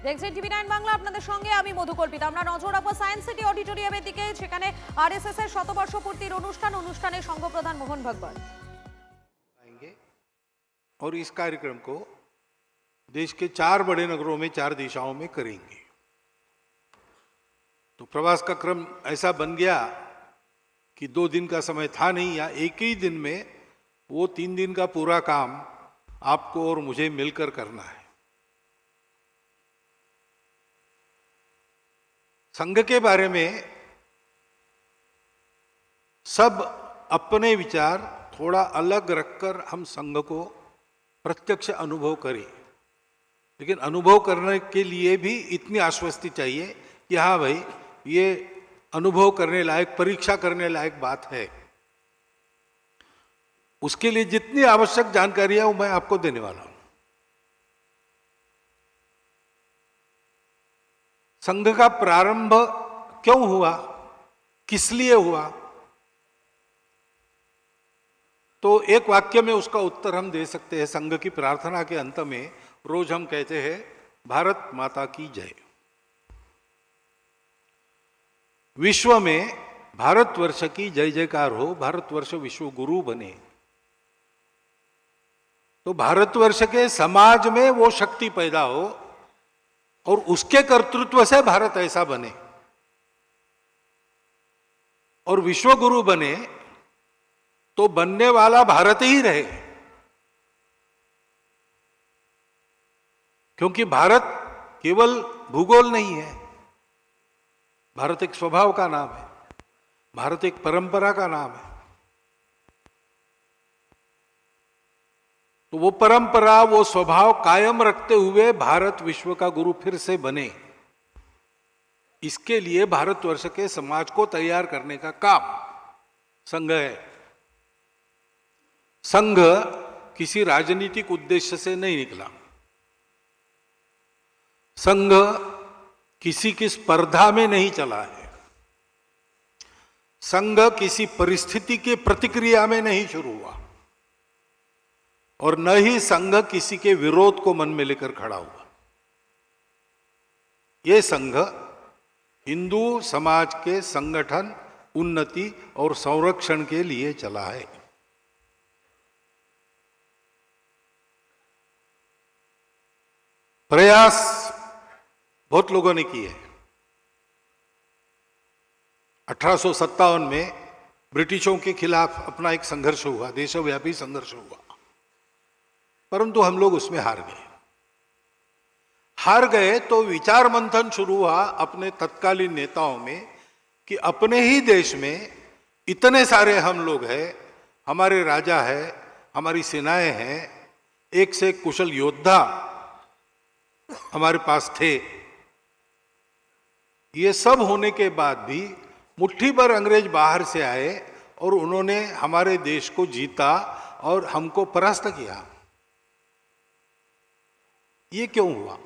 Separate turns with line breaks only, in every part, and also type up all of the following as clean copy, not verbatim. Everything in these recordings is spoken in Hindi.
দেখছেন টিভি9 বাংলা, আপনাদের সঙ্গে আমি মধুকল্পিতা। আমরা নজর রাখবো সায়েন্স সিটি অডিটোরিয়ামের দিকে, সেখানে আরএসএস এর শতবর্ষ পূর্তির অনুষ্ঠানে সংঘ প্রধান মোহন ভাগবত
आएंगे और इस कार्यक्रम को देश के 4 बड़े नगरों में 4 दिशाओं में करेंगे। तो प्रवास का क्रम ऐसा बन गया कि 2 दिन का समय था नहीं, या एक ही दिन में वो 3 दिन का पूरा काम आपको और मुझे मिलकर करना है। संघ के बारे में सब अपने विचार थोड़ा अलग रखकर हम संघ को प्रत्यक्ष अनुभव करें, लेकिन अनुभव करने के लिए भी इतनी आश्वस्ति चाहिए कि हाँ भाई, ये अनुभव करने लायक, परीक्षा करने लायक बात है। उसके लिए जितनी आवश्यक जानकारी है वो मैं आपको देने वाला हूं। संघ का प्रारंभ क्यों हुआ, किस लिए हुआ, तो एक वाक्य में उसका उत्तर हम दे सकते हैं। संघ की प्रार्थना के अंत में रोज हम कहते हैं, भारत माता की जय। विश्व में भारतवर्ष की जय जयकार हो, भारतवर्ष विश्व गुरु बने। तो भारतवर्ष के समाज में वो शक्ति पैदा हो और उसके कर्तृत्व से भारत ऐसा बने, और विश्व गुरु बने तो बनने वाला भारत ही रहे। क्योंकि भारत केवल भूगोल नहीं है, भारत एक स्वभाव का नाम है, भारत एक परंपरा का नाम है। तो वो परंपरा, वो स्वभाव कायम रखते हुए भारत विश्व का गुरु फिर से बने, इसके लिए भारतवर्ष के समाज को तैयार करने का काम संघ है। संघ किसी राजनीतिक उद्देश्य से नहीं निकला। संघ किसी की स्पर्धा में नहीं चला है। संघ किसी परिस्थिति की प्रतिक्रिया में नहीं शुरू हुआ, और न ही संघ किसी के विरोध को मन में लेकर खड़ा हुआ। यह संघ हिंदू समाज के संगठन, उन्नति और संरक्षण के लिए चला है। प्रयास बहुत लोगों ने किए। 1857 में ब्रिटिशों के खिलाफ अपना एक संघर्ष हुआ, देशव्यापी संघर्ष हुआ, परंतु हम लोग उसमें हार गए। तो विचार मंथन शुरू हुआ अपने तत्कालीन नेताओं में कि अपने ही देश में इतने सारे हम लोग हैं, हमारे राजा है, हमारी सेनाएं हैं, एक से एक कुशल योद्धा हमारे पास थे। ये सब होने के बाद भी मुट्ठी भर अंग्रेज बाहर से आए और उन्होंने हमारे देश को जीता और हमको परास्त किया। ये क्यों हुआ?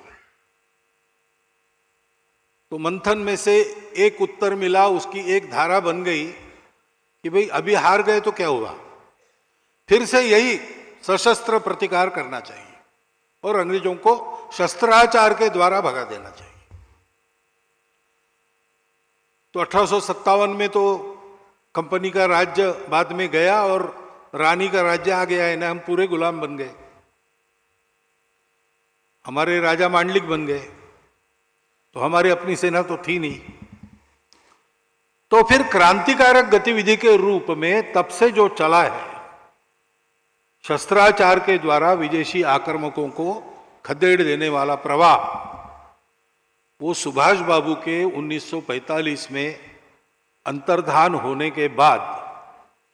तो मंथन में से एक उत्तर मिला, उसकी एक धारा बन गई कि भाई अभी हार गए तो क्या हुआ, फिर से यही सशस्त्र प्रतिकार करना चाहिए और अंग्रेजों को शस्त्राचार के द्वारा भगा देना चाहिए। तो 1857 में तो कंपनी का राज्य बाद में गया और रानी का राज्य आ गया है ना, हम पूरे गुलाम बन गए, हमारे राजा मांडलिक बन गए, तो हमारी अपनी सेना तो थी नहीं। तो फिर क्रांतिकारक गतिविधि के रूप में तब से जो चला है, शस्त्राचार के द्वारा विदेशी आक्रमकों को खदेड़ देने वाला प्रवाह, वो सुभाष बाबू के 1945 में अंतर्धान होने के बाद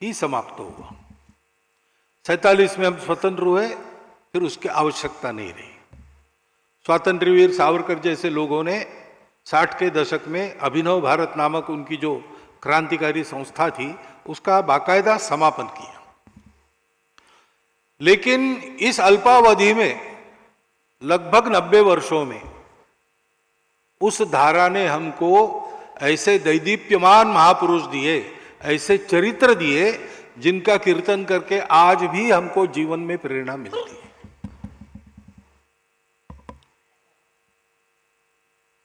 ही समाप्त हुआ। 47 में हम स्वतंत्र हुए, फिर उसकी आवश्यकता नहीं रही। स्वातंत्र्यवीर सावरकर जैसे लोगों ने 60 के दशक में अभिनव भारत नामक उनकी जो क्रांतिकारी संस्था थी, उसका बाकायदा समापन किया। लेकिन इस अल्पावधि में लगभग 90 वर्षों में उस धारा ने हमको ऐसे दैदीप्यमान महापुरुष दिए, ऐसे चरित्र दिए, जिनका कीर्तन करके आज भी हमको जीवन में प्रेरणा मिलती है।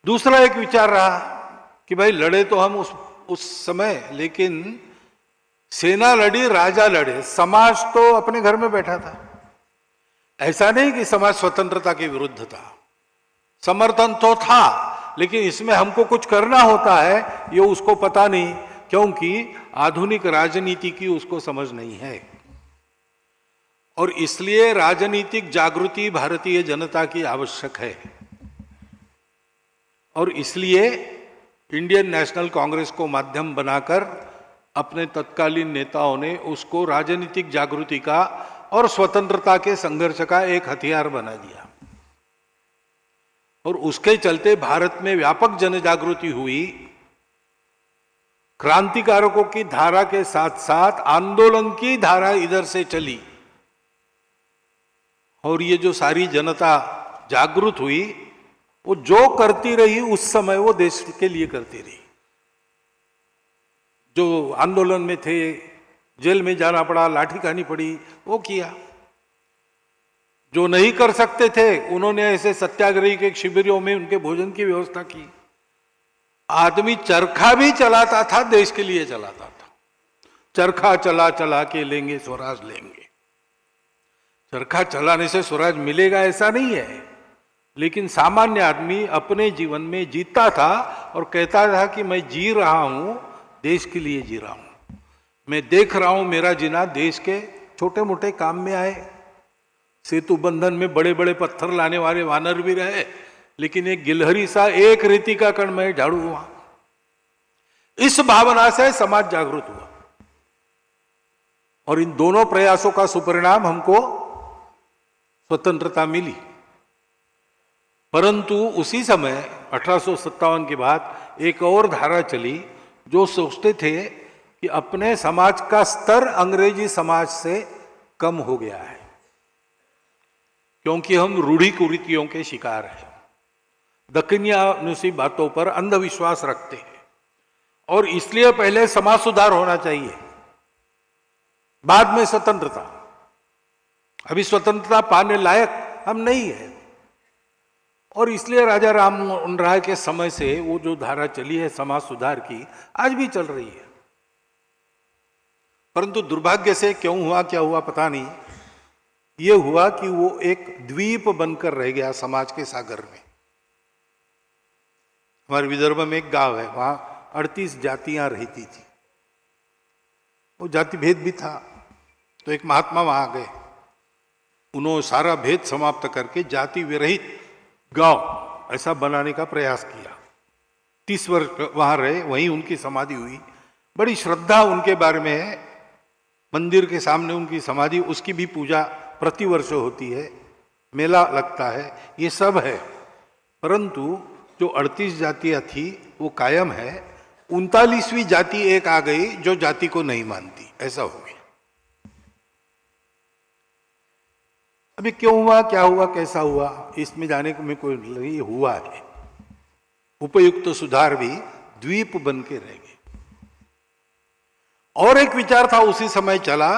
दूसरा एक विचार रहा कि भाई लड़े तो हम उस समय, लेकिन सेना लड़ी, राजा लड़े, समाज तो अपने घर में बैठा था। ऐसा नहीं कि समाज स्वतंत्रता के विरुद्ध था, समर्थन तो था, लेकिन इसमें हमको कुछ करना होता है ये उसको पता नहीं, क्योंकि आधुनिक राजनीति की उसको समझ नहीं है। और इसलिए राजनीतिक जागृति भारतीय जनता की आवश्यक है। और इसलिए इंडियन नेशनल कांग्रेस को माध्यम बनाकर अपने तत्कालीन नेताओं ने उसको राजनीतिक जागृति का और स्वतंत्रता के संघर्ष का एक हथियार बना दिया। और उसके चलते भारत में व्यापक जन जागृति हुई। क्रांतिकारकों की धारा के साथ साथ आंदोलन की धारा इधर से चली, और ये जो सारी जनता जागृत हुई, वो जो करती रही उस समय वो देश के लिए करती रही। जो आंदोलन में थे, जेल में जाना पड़ा, लाठी खानी पड़ी, वो किया। जो नहीं कर सकते थे उन्होंने ऐसे सत्याग्रही के शिविरों में उनके भोजन की व्यवस्था की। आदमी चरखा भी चलाता था, देश के लिए चलाता था। चरखा चला चला के लेंगे स्वराज लेंगे। चरखा चलाने से स्वराज मिलेगा ऐसा नहीं है, लेकिन सामान्य आदमी अपने जीवन में जीता था और कहता था कि मैं जी रहा हूं, देश के लिए जी रहा हूं। मैं देख रहा हूं मेरा जीना देश के छोटे मोटे काम में आए। सेतु बंधन में बड़े बड़े पत्थर लाने वाले वानर भी रहे, लेकिन एक गिलहरी सा एक रेती का कण में झाड़ू हुआ। इस भावना से समाज जागृत हुआ, और इन दोनों प्रयासों का सुपरिणाम हमको स्वतंत्रता मिली। परंतु उसी समय 1857 के बाद एक और धारा चली जो सोचते थे कि अपने समाज का स्तर अंग्रेजी समाज से कम हो गया है, क्योंकि हम रूढ़ी कुरीतियों के शिकार हैं, दक्कनियानुसी बातों पर अंधविश्वास रखते हैं, और इसलिए पहले समाज सुधार होना चाहिए, बाद में स्वतंत्रता। अभी स्वतंत्रता पाने लायक हम नहीं है। और इसलिए राजा राममोहन राय के समय से वो जो धारा चली है समाज सुधार की, आज भी चल रही है। परंतु दुर्भाग्य से क्यों हुआ, क्या हुआ पता नहीं, ये हुआ कि वो एक द्वीप बनकर रह गया समाज के सागर में। हमारे विदर्भ में एक गांव है, वहां 38 जातियां रहती थी। वो जाति भेद भी था, तो एक महात्मा वहां गए, उन्होंने सारा भेद समाप्त करके जाति विरहित गांव ऐसा बनाने का प्रयास किया। 30 वर्ष वहां रहे, वहीं उनकी समाधि हुई। बड़ी श्रद्धा उनके बारे में है, मंदिर के सामने उनकी समाधि, उसकी भी पूजा प्रतिवर्ष होती है, मेला लगता है, ये सब है। परंतु जो 38 जातियां थी वो कायम है। 39वीं जाति एक आ गई जो जाति को नहीं मानती, ऐसा हो गया। अभी क्यों हुआ, क्या हुआ, कैसा हुआ, इसमें जाने को मैं कोई नहीं, हुआ है। उपयुक्त सुधार भी द्वीप बन के रह गए। और एक विचार था उसी समय चला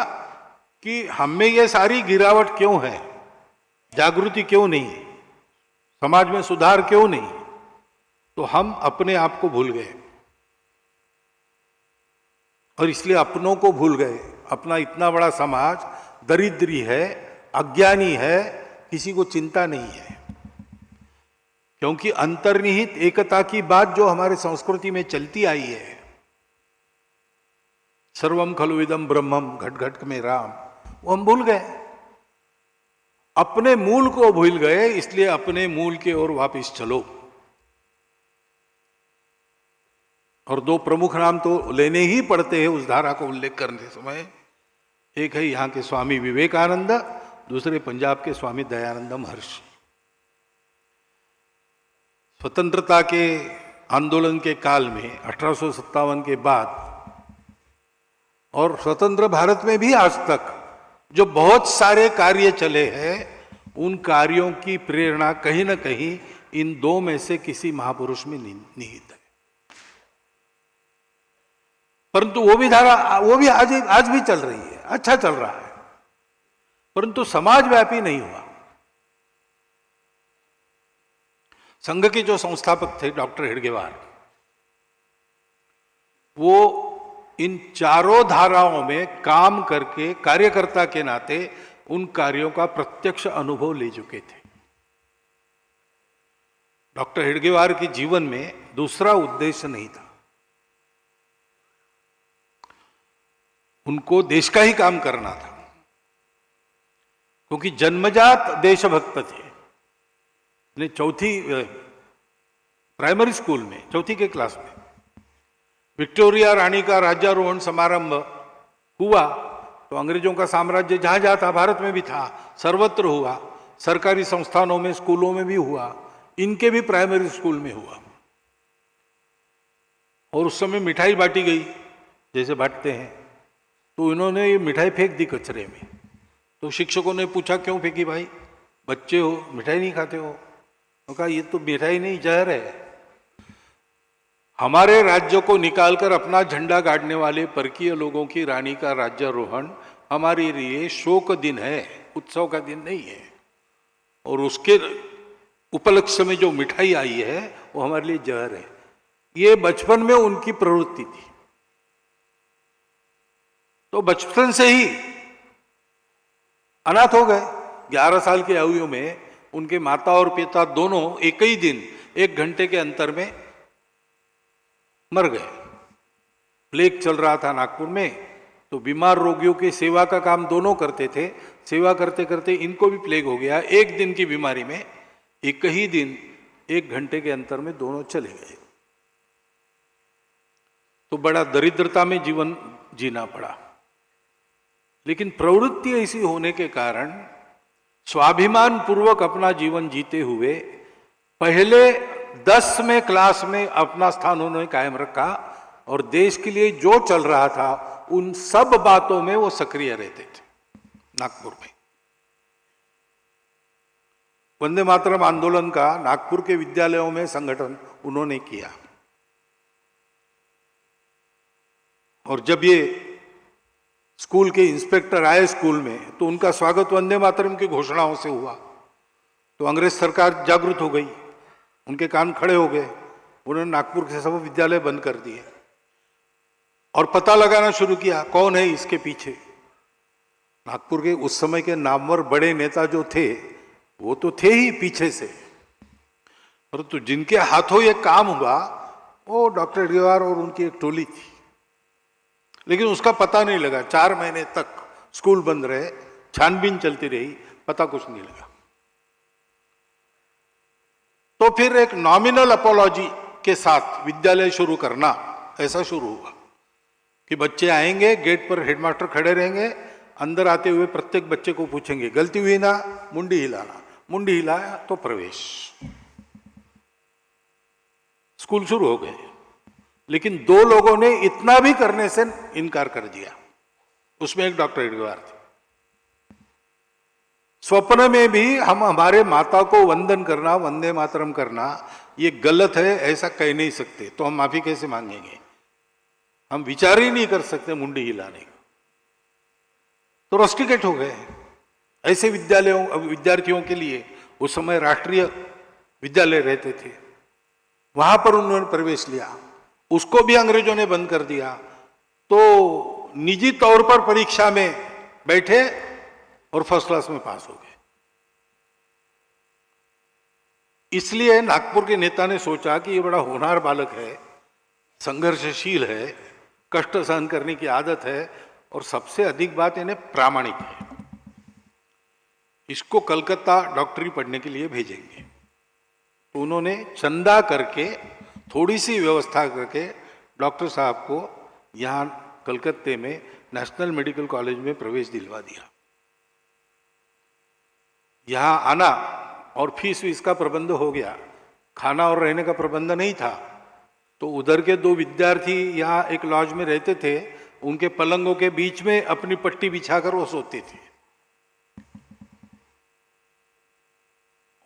कि हमें ये सारी गिरावट क्यों है, जागृति क्यों नहीं, समाज में सुधार क्यों नहीं, तो हम अपने आप को भूल गए, और इसलिए अपनों को भूल गए। अपना इतना बड़ा समाज दरिद्री है, अज्ञानी है, किसी को चिंता नहीं है, क्योंकि अंतर्निहित एकता की बात जो हमारे संस्कृति में चलती आई है, सर्वम खलु इदम ब्रह्मम, घट घट में राम, वो हम भूल गए। अपने मूल को भूल गए, इसलिए अपने मूल के ओर वापस चलो। और दो प्रमुख नाम तो लेने ही पड़ते हैं उस धारा को उल्लेख करने समय। एक है यहाँ के स्वामी विवेकानंद, दूसरे पंजाब के स्वामी दयानंद महर्षि। स्वतंत्रता के आंदोलन के काल में 1857 के बाद और स्वतंत्र भारत में भी आज तक जो बहुत सारे कार्य चले हैं, उन कार्यों की प्रेरणा कहीं ना कहीं इन दो में से किसी महापुरुष में निहित है। परंतु वो भी धारा, वो भी आज भी चल रही है, अच्छा चल रहा है, परंतु समाजव्यापी नहीं हुआ। संघ के जो संस्थापक थे डॉक्टर हेडगेवार, वो इन चारों धाराओं में काम करके कार्यकर्ता के नाते उन कार्यों का प्रत्यक्ष अनुभव ले चुके थे। डॉक्टर हेडगेवार के जीवन में दूसरा उद्देश्य नहीं था, उनको देश का ही काम करना था, क्योंकि जन्मजात देशभक्त थे। ने चौथी प्राइमरी स्कूल में चौथी के क्लास में विक्टोरिया रानी का राज्यारोहण समारंभ हुआ तो अंग्रेजों का साम्राज्य जहां जहां था, भारत में भी था, सर्वत्र हुआ, सरकारी संस्थानों में, स्कूलों में भी हुआ, इनके भी प्राइमरी स्कूल में हुआ। और उस समय मिठाई बांटी गई जैसे बांटते हैं, तो इन्होंने ये मिठाई फेंक दी कचरे में। तो शिक्षकों ने पूछा क्यों फेंकी भाई, बच्चे हो, मिठाई नहीं खाते हो? तो कहा ये तो मिठाई नहीं, जहर है। हमारे राज्य को निकालकर अपना झंडा गाड़ने वाले परकीय लोगों की रानी का राज्यारोहण हमारे लिए शोक दिन है, उत्सव का दिन नहीं है। और उसके उपलक्ष्य में जो मिठाई आई है वो हमारे लिए जहर है। ये बचपन में उनकी प्रवृत्ति थी। तो बचपन से ही अनाथ हो गए। 11 साल की आयु में उनके माता और पिता दोनों एक ही दिन 1 घंटे के अंतर में मर गए। प्लेग चल रहा था नागपुर में, तो बीमार रोगियों की सेवा का काम दोनों करते थे। सेवा करते करते इनको भी प्लेग हो गया। 1 दिन की बीमारी में एक ही दिन 1 घंटे के अंतर में दोनों चले गए। तो बड़ा दरिद्रता में जीवन जीना पड़ा। लेकिन प्रवृत्ति ऐसी होने के कारण स्वाभिमान पूर्वक अपना जीवन जीते हुए पहले 10वें क्लास में अपना स्थान उन्होंने कायम रखा और देश के लिए जो चल रहा था उन सब बातों में वो सक्रिय रहते थे। नागपुर में वंदे मातरम आंदोलन का नागपुर के विद्यालयों में संगठन उन्होंने किया। और जब ये स्कूल के इंस्पेक्टर आए स्कूल में, तो उनका स्वागत वंदे मातरम की घोषणाओं से हुआ। तो अंग्रेज सरकार जागरूक हो गई, उनके कान खड़े हो गए। उन्होंने नागपुर के सब विद्यालय बंद कर दिए और पता लगाना शुरू किया कौन है इसके पीछे। नागपुर के उस समय के नामवर बड़े नेता जो थे वो तो थे ही पीछे से, परंतु जिनके हाथों ये काम हुआ वो डॉक्टर हेडगेवार और उनकी एक टोली थी। लेकिन उसका पता नहीं लगा। 4 महीने तक स्कूल बंद रहे, छानबीन चलती रही, पता कुछ नहीं लगा। तो फिर एक नॉमिनल अपोलॉजी के साथ विद्यालय शुरू करना ऐसा शुरू हुआ कि बच्चे आएंगे, गेट पर हेडमास्टर खड़े रहेंगे, अंदर आते हुए प्रत्येक बच्चे को पूछेंगे गलती हुई ना, मुंडी हिलाना, मुंडी हिलाया तो प्रवेश। स्कूल शुरू हो गए। लेकिन 2 लोगों ने इतना भी करने से इनकार कर दिया। उसमें एक डॉक्टर हेडगेवार थे। स्वप्न में भी हम हमारे माता को वंदन करना, वंदे मातरम करना ये गलत है ऐसा कह नहीं सकते, तो हम माफी कैसे मांगेंगे? हम विचार ही नहीं कर सकते मुंडी हिलाने का। तो रस्टिकेट हो गए। ऐसे विद्यार्थियों के लिए उस समय राष्ट्रीय विद्यालय रहते थे, वहां पर उन्होंने प्रवेश लिया। उसको भी अंग्रेजों ने बंद कर दिया। तो निजी तौर पर परीक्षा में बैठे और फर्स्ट क्लास में पास हो गए। इसलिए नागपुर के नेता ने सोचा कि ये बड़ा होनहार बालक है, संघर्षशील है, कष्ट सहन करने की आदत है और सबसे अधिक बात इन्हें प्रामाणिक है, इसको कलकत्ता डॉक्टरी पढ़ने के लिए भेजेंगे। तो उन्होंने चंदा करके, थोड़ी सी व्यवस्था करके डॉक्टर साहब को यहाँ कलकत्ते में नेशनल मेडिकल कॉलेज में प्रवेश दिलवा दिया। यहाँ आना और फीस वीस का प्रबंध हो गया, खाना और रहने का प्रबंध नहीं था। तो उधर के 2 विद्यार्थी यहाँ एक लॉज में रहते थे, उनके पलंगों के बीच में अपनी पट्टी बिछाकर वो सोते थे।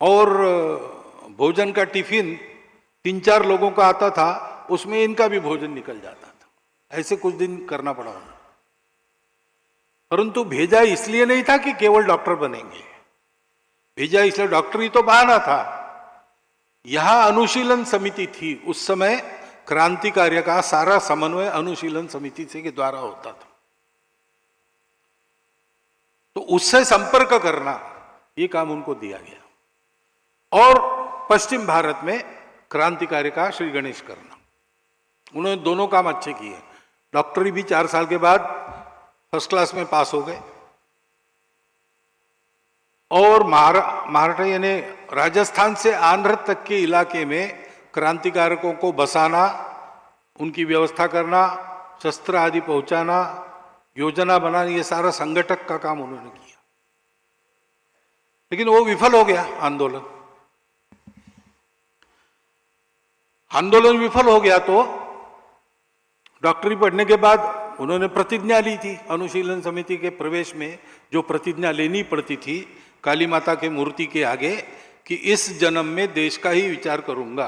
और भोजन का टिफिन 3-4 लोगों का आता था, उसमें इनका भी भोजन निकल जाता था। ऐसे कुछ दिन करना पड़ा उन्हें। परंतु भेजा इसलिए नहीं था कि केवल डॉक्टर बनेंगे, भेजा इसलिए, डॉक्टरी तो बहाना था, यहां अनुशीलन समिति थी उस समय, क्रांति कार्य का सारा समन्वय अनुशीलन समिति से के द्वारा होता था। तो उससे संपर्क करना ये काम उनको दिया गया। और पश्चिम भारत में क्रांति कार्य का श्री गणेश करना, उन्होंने दोनों काम अच्छे किए। डॉक्टरी भी 4 साल के बाद फर्स्ट क्लास में पास हो गए। और महाराष्ट्र यानी राजस्थान से आंध्र तक के इलाके में क्रांतिकारकों को बसाना, उनकी व्यवस्था करना, शस्त्र आदि पहुंचाना, योजना बनाना, ये सारा संगठक का काम उन्होंने किया। लेकिन वो विफल हो गया आंदोलन। आंदोलन विफल हो गया तो डॉक्टरी पढ़ने के बाद उन्होंने प्रतिज्ञा ली थी अनुशीलन समिति के प्रवेश में, जो प्रतिज्ञा लेनी पड़ती थी काली माता के मूर्ति के आगे कि इस जन्म में देश का ही विचार करूंगा,